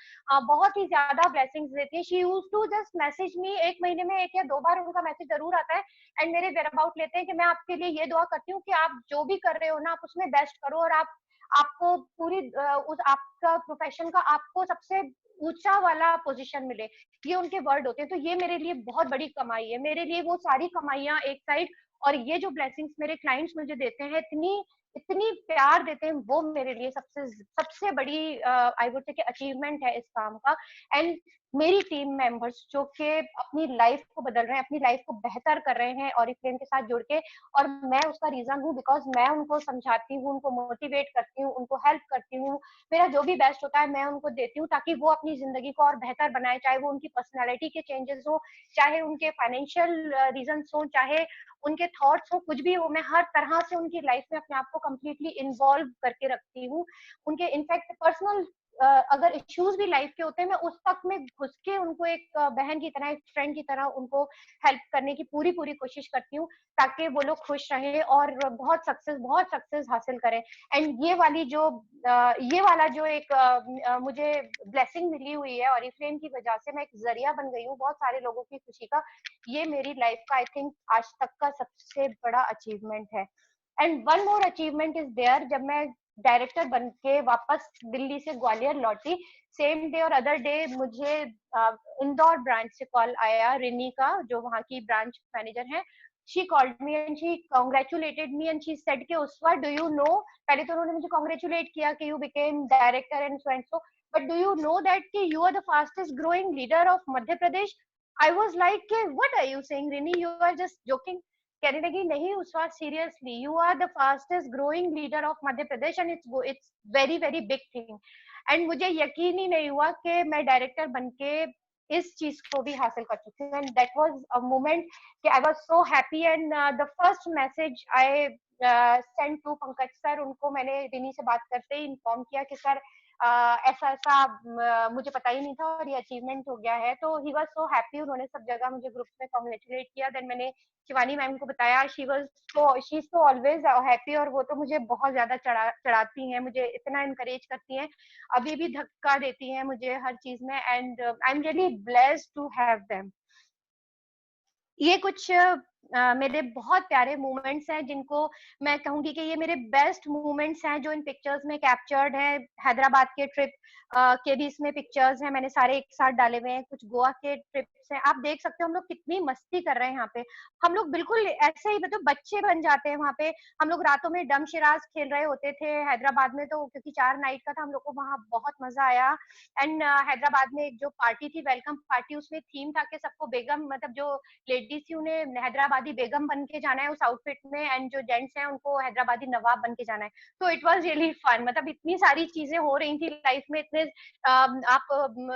बहुत ही ज्यादा ब्लेसिंग्स देती है। She use to just message me, एक महीने में 1 या 2 बार उनका मैसेज जरूर आता है एंड मेरे वेयर अबाउट लेते हैं कि मैं आपके लिए ये दुआ करती हूँ कि आप जो भी कर रहे हो ना, आप उसमें बेस्ट करो और आपको पूरी उस आपका प्रोफेशन का आपको सबसे ऊंचा वाला पोजीशन मिले। ये उनके वर्ड होते हैं। तो ये मेरे लिए बहुत बड़ी कमाई है। मेरे लिए वो सारी कमाइयां एक साइड, और ये जो ब्लेसिंग्स मेरे क्लाइंट्स मुझे देते हैं, इतनी इतनी प्यार देते हैं, वो मेरे लिए सबसे सबसे बड़ी आई वुड से कि अचीवमेंट है इस काम का। एंड मेरी टीम मेंबर्स जो कि अपनी लाइफ को बदल रहे हैं, अपनी लाइफ को बेहतर कर रहे हैं ऑरिफ्लेम के साथ जुड़ के, और मैं उसका रीजन हूँ। बिकॉज मैं उनको समझाती हूँ, उनको मोटिवेट करती हूँ, उनको हेल्प करती हूँ। मेरा जो भी बेस्ट होता है मैं उनको देती हूँ ताकि वो अपनी जिंदगी को और बेहतर बनाए, चाहे वो उनकी पर्सनैलिटी के चेंजेस हो, चाहे उनके फाइनेंशियल रीजंस हो, चाहे उनके थॉट्स हो, कुछ भी हो। मैं हर तरह से उनकी लाइफ में अपने आप को कंप्लीटली इन्वॉल्व करके रखती हूँ। उनके इनफैक्ट पर्सनल अगर इश्यूज भी लाइफ के होते हैं, मैं उस तक में घुस के उनको एक बहन की तरह, एक फ्रेंड की तरह उनको हेल्प करने की पूरी पूरी कोशिश करती हूँ ताकि वो लोग खुश रहें और बहुत सक्सेस हासिल करें। एंड ये वाला जो एक मुझे ब्लेसिंग मिली हुई है ऑरिफ्लेम की वजह से, मैं एक जरिया बन गई हूँ बहुत सारे लोगों की खुशी का। ये मेरी लाइफ का आई थिंक आज तक का सबसे बड़ा अचीवमेंट है। And one more achievement is there, जब मैं डायरेक्टर बन के वापस दिल्ली से ग्वालियर लौटी, सेम डे और अदर डे मुझे इंदौर ब्रांच से कॉल आया, रिनी का जो वहाँ की ब्रांच मैनेजर है। She called me and she congratulated me and she said के उस्वा डू यू नो, पहले तो उन्होंने मुझे कॉन्ग्रेचुलेट किया कि you became director and so and so, but do you know that कि you are the fastest growing leader of Madhya Pradesh. I was like what are you saying Rini, you are just joking. कहने लगी नहीं उस्वा seriously, you are the fastest growing leader of Madhya Pradesh and it's very very big thing. And मुझे यकीन ही नहीं हुआ कि मैं डायरेक्टर बन के इस चीज को भी हासिल कर चुकी हूँ। And that was a moment कि I was so happy. And the first message I send to Pankaj sir, उनको मैंने रिनी से बात करते ही इन्फॉर्म किया कि सर ऐसा ऐसा मुझे पता ही नहीं था और ये अचीवमेंट हो गया है। तो ही वाज सो हैप्पी, उन्होंने सब जगह मुझे ग्रुप में कॉन्ग्रेचुलेट किया। देन मैंने शिवानी मैम को बताया, शी इज तो ऑलवेज हैप्पी, और वो तो मुझे बहुत ज्यादा चढ़ाती हैं, मुझे इतना इनकरेज करती हैं, अभी भी धक्का देती हैं मुझे हर चीज में। And I am really blessed to have them. ये कुछ मेरे बहुत प्यारे मोमेंट्स हैं जिनको मैं कहूंगी कि ये मेरे बेस्ट मोमेंट्स हैं जो इन पिक्चर्स में कैप्चर्ड है। हैदराबाद के ट्रिप के भी इसमें पिक्चर्स हैं, मैंने सारे एक साथ डाले हुए हैं। कुछ गोवा के ट्रिप्स हैं, आप देख सकते हो हम लोग कितनी मस्ती कर रहे हैं यहाँ पे। हम लोग बिल्कुल ऐसे ही मतलब बच्चे बन जाते हैं वहाँ पे। हम लोग रातों में डम शिराज खेल रहे होते थे हैदराबाद में, तो क्योंकि 4 नाइट का था, हम लोग को वहाँ बहुत मजा आया। एंड हैदराबाद में एक जो पार्टी थी, वेलकम पार्टी, उसमें थीम था कि सबको बेगम, मतलब जो लेडीज थी उन्हें हैदराबादी बेगम बन के जाना है उस आउटफिट में, एंड जो जेंट्स हैं उनको हैदराबादी नवाब बन के जाना है। तो इट वाज रियली फन, मतलब इतनी सारी चीजें हो रही थी लाइफ में। इतने आप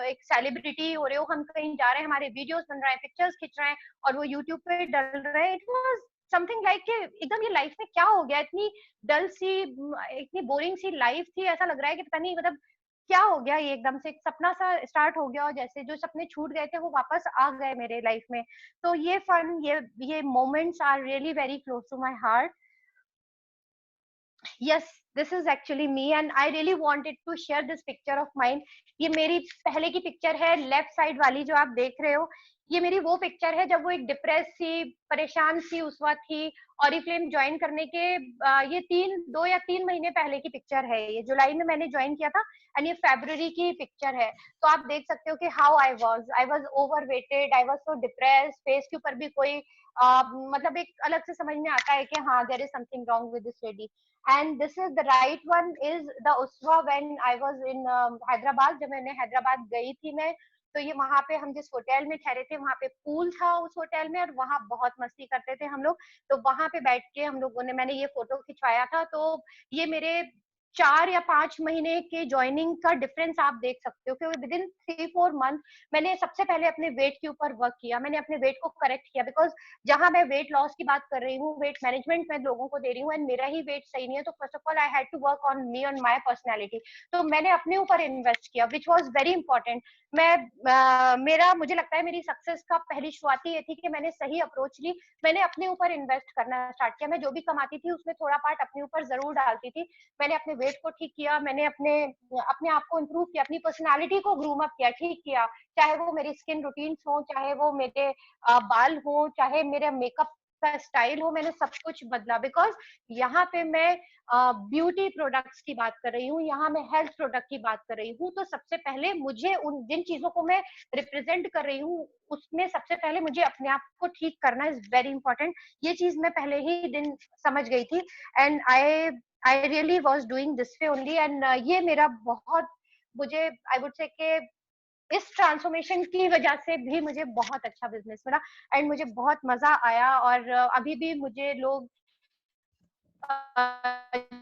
एक सेलिब्रिटी हो रहे हो, हम कहीं जा रहे हैं, हमारे वीडियोस बन रहे हैं, पिक्चर्स खींच रहे हैं और वो यूट्यूब पे डल रहे हैं। इट वाज समथिंग लाइक कि एकदम ये लाइफ में क्या हो गया, इतनी डल सी, इतनी बोरिंग सी लाइफ थी, ऐसा लग रहा है कि पता नहीं मतलब क्या हो गया, ये एकदम से एक सपना सा स्टार्ट हो गया और जैसे जो सपने छूट गए थे वो वापस आ गए मेरे लाइफ में। तो ये फन, ये moments are really very close to my heart. yes, this is actually me and I really wanted to share this picture of mine। ये मेरी पहले की पिक्चर है, लेफ्ट साइड वाली जो आप देख रहे हो, ये मेरी वो पिक्चर है जब वो एक डिप्रेस सी, परेशान सी उस वक्त थी। ऑरिफ्लेम ज्वाइन करने के ये 2 या 3 महीने पहले की पिक्चर है। ये जुलाई में मैंने ज्वाइन किया था एंड ये फरवरी की पिक्चर है। तो आप देख सकते हो कि how I was overweighted, I was so depressed, face के ऊपर भी कोई मतलब एक अलग से समझ में आता है कि हाँ there is something wrong with this lady. and this is the right one is the uswa when I was in Hyderabad। जब मैंने हैदराबाद गई थी मैं तो ये वहां पे हम जिस होटल में ठहरे थे वहां पे पूल था उस होटल में, और वहां बहुत मस्ती करते थे हम लोग। तो वहां पे बैठ के हम लोगों ने, मैंने ये फोटो खिंचवाया था। तो ये मेरे 4 या 5 महीने के ज्वाइनिंग का डिफरेंस आप देख सकते हो, क्योंकि विद इन 3-4 मंथ मैंने सबसे पहले अपने वेट के ऊपर वर्क किया, मैंने अपने वेट को करेक्ट किया। बिकॉज जहां मैं वेट लॉस की बात कर रही हूँ, वेट मैनेजमेंट मैं लोगों को दे रही हूँ, एंड मेरा ही वेट सही नहीं है, तो first of all I had to work on me, on my personality. तो मैंने अपने ऊपर इन्वेस्ट किया, विच वॉज वेरी इंपॉर्टेंट। मेरा मुझे लगता है मेरी सक्सेस का पहली शुरुआत ये थी कि मैंने सही अप्रोच ली, मैंने अपने ऊपर इन्वेस्ट करना स्टार्ट किया। मैं जो भी कमाती थी उसमें थोड़ा पार्ट अपने ऊपर जरूर डालती थी। मैंने अपने वेट को ठीक किया, मैंने अपने अपने आप को इम्प्रूव किया, अपनी पर्सनालिटी को ग्रूम अप किया, ठीक किया। चाहे वो मेरी स्किन रूटीन्स हो, चाहे वो मेरे बाल हो, चाहे मेरे मेकअप का स्टाइल हो, मैंने सब कुछ बदला। बिकॉज यहाँ पे मैं ब्यूटी प्रोडक्ट्स की बात कर रही हूँ, यहाँ मैं हेल्थ प्रोडक्ट की बात कर रही हूँ। तो सबसे पहले मुझे उन जिन चीजों को मैं रिप्रेजेंट कर रही हूँ उसमें सबसे पहले मुझे अपने आप को ठीक करना इज वेरी इंपॉर्टेंट। ये चीज मैं पहले ही दिन समझ गई थी, and I really was doing this way only. And ये मेरा बहुत, मुझे आई वुड से कि इस ट्रांसफॉर्मेशन की वजह से भी मुझे बहुत अच्छा बिजनेस मिला, एंड मुझे बहुत मजा आया। और अभी भी मुझे लोग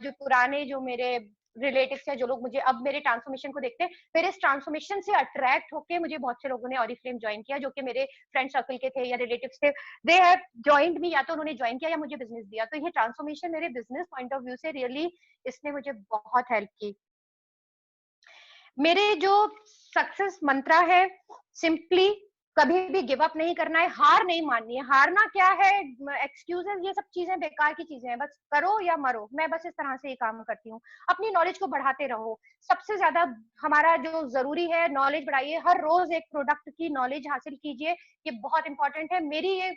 जो पुराने, जो मेरे रिलेटिव्स हैं, जो लोग मुझे अब मेरे ट्रांसफॉर्मेशन को देखते हैं, मेरे इस ट्रांसफॉर्मेशन से अट्रैक्ट होके मुझे बहुत से लोगों ने ऑरिफ्लेम ज्वाइन किया, जो कि मेरे फ्रेंड सर्कल के थे या रिलेटिव्स थे। दे हैव जॉइंड मी, या तो उन्होंने ज्वाइन किया या मुझे बिजनेस दिया। तो ये ट्रांसफॉर्मेशन मेरे बिजनेस पॉइंट ऑफ व्यू से रियली इसने मुझे बहुत हेल्प की। मेरे जो सक्सेस मंत्रा है, सिंपली कभी भी गिव अप नहीं करना है, हार नहीं माननी है। हारना क्या है, एक्सक्यूजेस, ये सब चीजें बेकार की चीजें हैं, बस करो या मरो। मैं बस इस तरह से ही काम करती हूँ। अपनी नॉलेज को बढ़ाते रहो, सबसे ज्यादा हमारा जो जरूरी है, नॉलेज बढ़ाइए। हर रोज एक प्रोडक्ट की नॉलेज हासिल कीजिए, ये बहुत इंपॉर्टेंट है। मेरी ये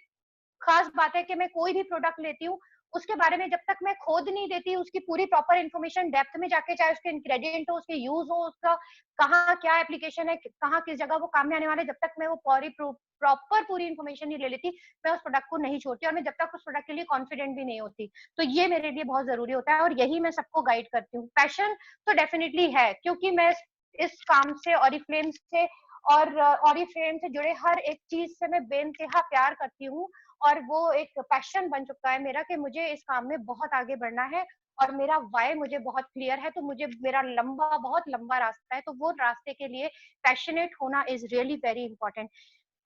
खास बात है कि मैं कोई भी प्रोडक्ट लेती हूँ उसके बारे में जब तक मैं खोद नहीं देती, उसकी पूरी प्रॉपर इन्फॉर्मेशन डेप्थ में जाके, चाहे उसके इंग्रेडिएंट हो, उसके यूज हो, उसका कहाँ क्या एप्लीकेशन है, कहाँ किस जगह वो काम में आने वाला है, जब तक मैं वो प्रॉपर पूरी इन्फॉर्मेशन नहीं ले लेती, मैं उस प्रोडक्ट को नहीं छोड़ती, और मैं जब तक उस प्रोडक्ट के लिए कॉन्फिडेंट भी नहीं होती। तो ये मेरे लिए बहुत जरूरी होता है, और यही मैं सबको गाइड करती हूँ। पैशन तो डेफिनेटली है, क्योंकि मैं इस काम से, ऑरिफ्लेम से और ऑरिफ्लेम से जुड़े हर एक चीज से मैं बेइंतहा प्यार करती हूँ, और वो एक पैशन बन चुका है मेरा कि मुझे इस काम में बहुत आगे बढ़ना है, और मेरा वाई मुझे बहुत क्लियर है। तो मुझे मेरा लंबा, बहुत लंबा रास्ता है, तो वो रास्ते के लिए पैशनेट होना इज रियली वेरी इंपॉर्टेंट।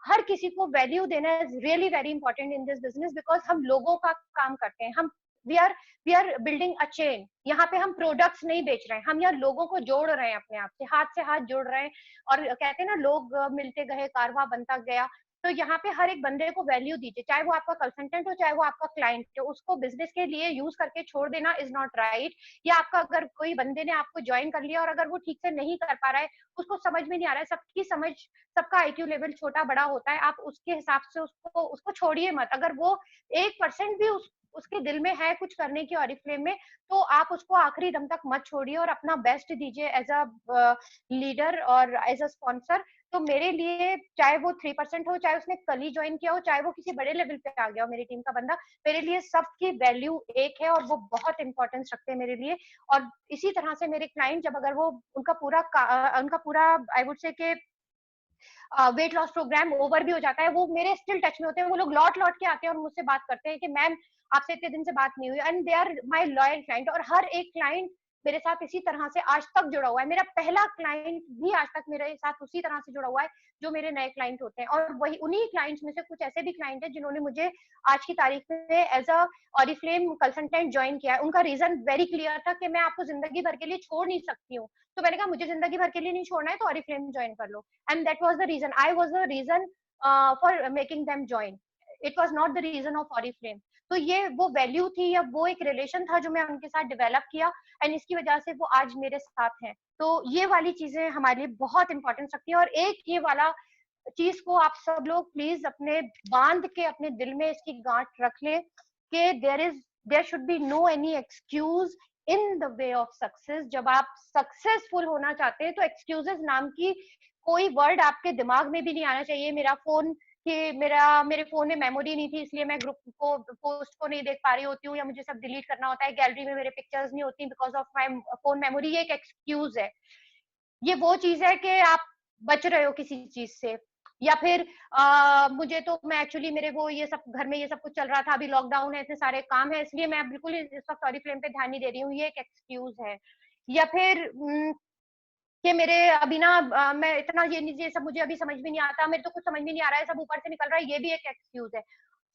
हर किसी को वैल्यू देना is really very important in this business, because हम लोगों का काम करते हैं। हम we are building a chain. यहाँ पे हम प्रोडक्ट्स नहीं बेच रहे हैं, हम यहाँ लोगों को जोड़ रहे हैं, अपने आप से हाथ जोड़ रहे हैं। और कहते हैं ना, लोग मिलते गए कारवां बनता गया। तो यहाँ पे हर एक बंदे को वैल्यू दीजिए, चाहे वो आपका कंसल्टेंट हो, चाहे वो आपका क्लाइंट हो। उसको बिजनेस के लिए यूज करके छोड़ देना इज नॉट राइट। या आपका, अगर कोई बंदे ने आपको ज्वाइन कर लिया और अगर वो ठीक से नहीं कर पा रहा है, उसको समझ में नहीं आ रहा है, सबकी समझ, सबका आईक्यू लेवल छोटा बड़ा होता है, आप उसके हिसाब से उसको उसको छोड़िए मत। अगर वो 1% भी उसके दिल में है कुछ करने की ऑरिफ्लेम में, तो आप उसको आखिरी दम तक मत छोड़िए, और अपना बेस्ट दीजिए एज अ लीडर और एज अ स्पॉन्सर। तो मेरे लिए, चाहे वो 3% हो, चाहे उसने कल ही ज्वाइन किया हो, चाहे वो किसी बड़े लेवल पे आ गया हो मेरी टीम का बंदा, मेरे लिए सबकी वैल्यू एक है, और वो बहुत इंपॉर्टेंस रखते हैं मेरे लिए। और इसी तरह से मेरे क्लाइंट, जब अगर वो उनका पूरा आई वुड से के वेट लॉस प्रोग्राम ओवर भी हो जाता है, वो मेरे स्टिल टच में होते हैं। वो लोग लौट लौट के आते हैं और मुझसे बात करते हैं कि मैम, आपसे इतने दिन से बात नहीं हुई, and they are my loyal client. और हर एक क्लाइंट मेरे साथ इसी तरह से आज तक जुड़ा हुआ है। मेरा पहला क्लाइंट भी आज तक मेरे साथ उसी तरह से जुड़ा हुआ है जो मेरे नए क्लाइंट होते हैं। और वही उन्हीं क्लाइंट्स में से कुछ ऐसे भी क्लाइंट हैं जिन्होंने मुझे आज की तारीख में as a Oriflame consultant join किया है। उनका रीजन वेरी क्लियर था कि मैं आपको जिंदगी भर के लिए छोड़ नहीं सकती हूँ। तो मैंने कहा, मुझे जिंदगी भर के लिए नहीं छोड़ना है, तो ऑरिफ्लेम ज्वाइन कर लो। And that was the reason, I was the reason for making them join. It was not the reason of Oriflame. तो ये वो वैल्यू थी, या वो एक रिलेशन था जो मैं उनके साथ डेवलप किया, एंड इसकी वजह से वो आज मेरे साथ हैं। तो ये वाली चीजें हमारे लिए बहुत इंपॉर्टेंस रखती हैं। और एक ये वाला चीज को आप सब लोग प्लीज अपने बांध के अपने दिल में इसकी गांठ रख ले कि there should be no any excuse in the way of success. जब आप सक्सेसफुल होना चाहते हैं, तो एक्सक्यूजेस नाम की कोई वर्ड आपके दिमाग में भी नहीं आना चाहिए। मेरे फोन में मेमोरी नहीं थी, इसलिए मैं ग्रुप को, पोस्ट को नहीं देख पा रही होती हूँ, या मुझे सब डिलीट करना होता है, गैलरी में मेरे पिक्चर्स नहीं होती because of my phone memory. ये एक एक्सक्यूज है। ये वो चीज है कि आप बच रहे हो किसी चीज से, या फिर मुझे तो मैं एक्चुअली मेरे वो ये सब घर में ये सब कुछ चल रहा था, अभी लॉकडाउन है, इतने सारे काम है, इसलिए मैं बिल्कुल इस वक्त ऑरिफ्लेम पे ध्यान नहीं दे रही हूँ, ये एक एक्सक्यूज है। या फिर कि मेरे अभी ना मैं इतना ये सब मुझे अभी समझ में नहीं आता, मेरे तो कुछ समझ में नहीं आ रहा है, सब ऊपर से निकल रहा है, ये भी एक एक्सक्यूज है।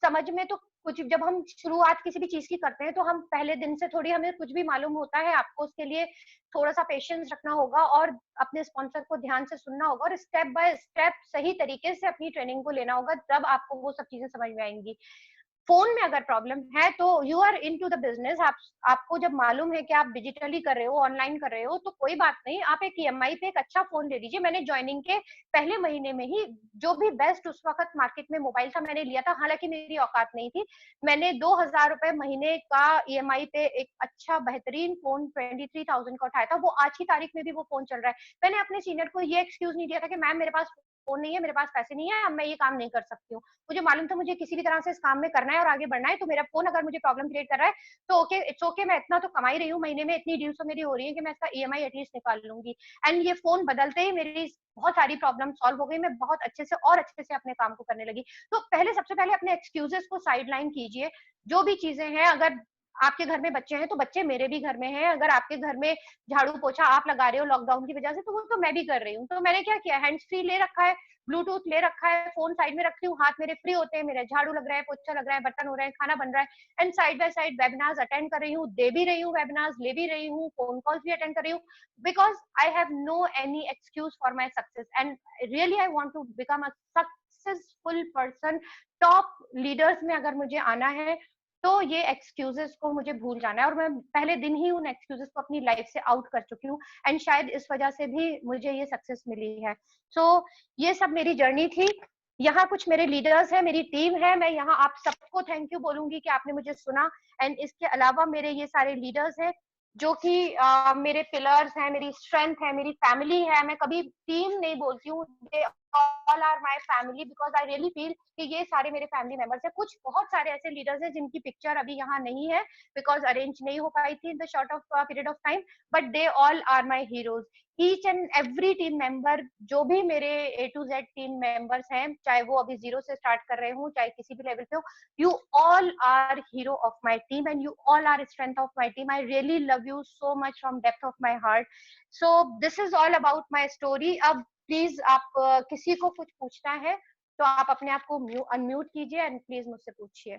समझ में तो कुछ, जब हम शुरुआत किसी भी चीज की करते हैं तो हम पहले दिन से थोड़ी हमें कुछ भी मालूम होता है, आपको उसके लिए थोड़ा सा पेशेंस रखना होगा और अपने स्पॉन्सर को ध्यान से सुनना होगा और स्टेप बाय स्टेप सही तरीके से अपनी ट्रेनिंग को लेना होगा, तब आपको वो सब चीजें समझ में आएंगी। फोन में अगर प्रॉब्लम है तो you are into the business, आपको जब मालूम है कि आप डिजिटली कर रहे हो, ऑनलाइन कर रहे हो, तो कोई बात नहीं, आप एक ईएमआई पे एक अच्छा फोन ले लीजिए। मैंने ज्वाइनिंग के पहले महीने में ही जो भी बेस्ट उस वक्त मार्केट में मोबाइल था मैंने लिया था, हालांकि मेरी औकात नहीं थी। मैंने 2,000 रुपए महीने का ईएमआई पे एक अच्छा बेहतरीन फोन 23,000 का उठाया था, वो आज की तारीख में भी वो फोन चल रहा है। मैंने अपने सीनियर को ये एक्सक्यूज नहीं दिया था कि मैम मेरे पास फोन नहीं है, मेरे पास पैसे नहीं है, अब मैं ये काम नहीं कर सकती हूँ। मुझे मालूम था मुझे किसी भी तरह से इस काम में करना है और आगे बढ़ना है, तो मेरा फोन अगर मुझे प्रॉब्लम क्रिएट कर रहा है तो ओके, इट्स ओके, मैं इतना तो कमा ही रही हूँ महीने में, इतनी डील्स तो मेरी हो रही है कि मैं इसका ईएमआई एटलीस्ट निकाल लूंगी। एंड ये फोन बदलते ही मेरी बहुत सारी प्रॉब्लम सॉल्व हो गई, मैं बहुत अच्छे से और अच्छे से अपने काम को करने लगी। तो पहले सबसे पहले अपने एक्सक्यूजेस को साइडलाइन कीजिए। जो भी चीजें हैं, अगर आपके घर में बच्चे हैं तो बच्चे मेरे भी घर में हैं, अगर आपके घर में झाड़ू पोछा आप लगा रहे हो लॉकडाउन की वजह से, तो वो तो मैं भी कर रही हूँ। तो मैंने क्या किया, हैंड्स फ्री ले रखा है, ब्लूटूथ ले रखा है, फोन साइड में रखती हूँ, हाथ मेरे फ्री होते हैं, मेरा झाड़ू लग रहा है, पोछा लग रहा है, बर्तन हो रहे हैं, खाना बन रहा है, and side by side webinars attend कर रही हूँ, दे भी रही हूँ, वेबिनार्स ले भी रही हूँ, फोन कॉल्स भी अटेंड कर रही हूँ, because I have no any excuse for my success and really I want to become a successful person. Top leaders में अगर मुझे आना है तो ये एक्सक्यूजेस को मुझे भूल जाना है, और मैं पहले दिन ही उन एक्सक्यूजेस को अपनी लाइफ से आउट कर चुकी हूँ, एंड शायद इस वजह से भी मुझे ये सक्सेस मिली है। सो ये सब मेरी जर्नी थी। यहाँ कुछ मेरे लीडर्स हैं, मेरी टीम है, मैं यहाँ आप सबको थैंक यू बोलूंगी कि आपने मुझे सुना। एंड इसके अलावा मेरे ये सारे लीडर्स हैं जो कि मेरे पिलर्स हैं, मेरी स्ट्रेंथ है, मेरी फैमिली है। मैं कभी टीम नहीं बोलती हूँ, they all are my family, because I really feel कि ये सारे मेरे फैमिली मेंबर्स हैं। कुछ बहुत सारे ऐसे लीडर्स हैं जिनकी पिक्चर अभी यहाँ नहीं है बिकॉज अरेंज नहीं हो पाई थी in the short of period of time, but they all are my heroes. Each and every team member, जो भी मेरे A to Z team members हैं, चाहे वो अभी जीरो से स्टार्ट कर रहे हो, चाहे किसी भी लेवल पे हो, you all are hero of my team and you all are strength of my team. I really love you so much from depth of my heart. So this is all about my story. अब please आप किसी को कुछ पूछना है तो आप अपने आप को अनम्यूट कीजिए एंड प्लीज मुझसे पूछिए।